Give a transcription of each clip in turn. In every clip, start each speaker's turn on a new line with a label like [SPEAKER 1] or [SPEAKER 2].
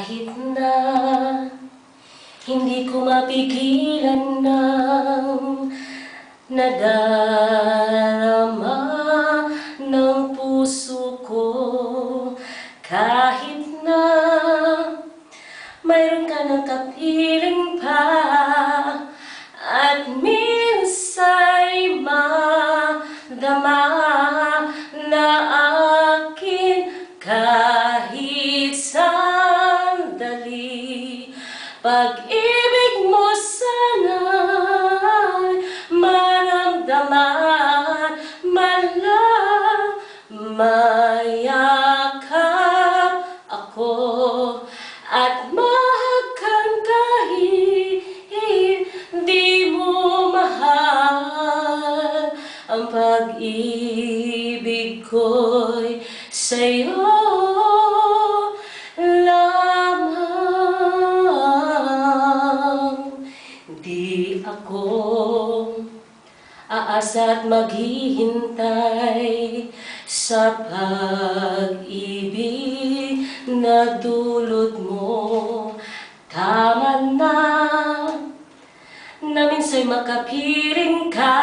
[SPEAKER 1] Kahit na hindi ko mapigilan ng nadarama ng puso ko. Kahit na mayroon ka ng kapiling pa at minsa'y madama na akin kahit sandali. Pag-ibig mo sana'y maramdaman, man lang mayakap ako at mahagkan kahit di mo mahal. Ang pag-ibig ko'y sa'yo lamang. Di ako aasa at maghihintay sa pag-ibig na dulot mo. Tama na minsa'y makapiling ka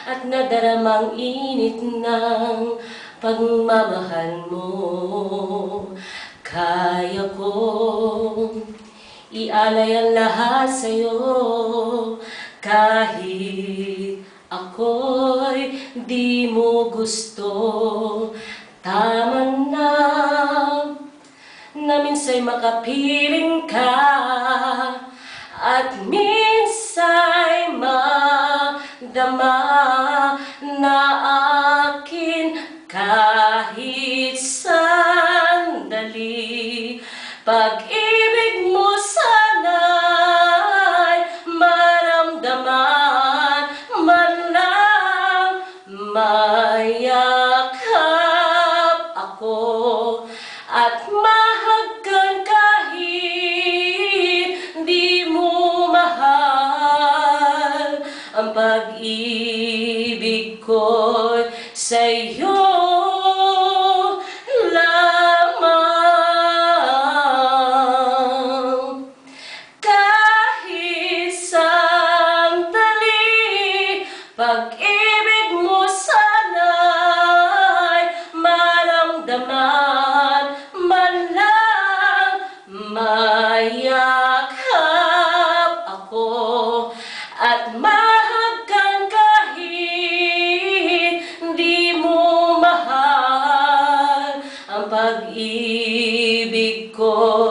[SPEAKER 1] at nadaramang init ng pagmamahal mo. Kaya kong ialay ang lahat sa'yo kahit ako'y di mo gusto. Tama na minsa'y makapiling ka at minsa'y madama na akin kahit sandali. Pag-ibig mo sana'y maramdaman, man lang mayakap ako at mahagkan kahit di mo mahal. Ang pag-ibig ko'y sa'yo lamang. Kahit sandali, pag-ibig mo sana'y maramdaman, man lang mayakap ako at mahagkan kahit di mo mahal. Ang pag-ibig ko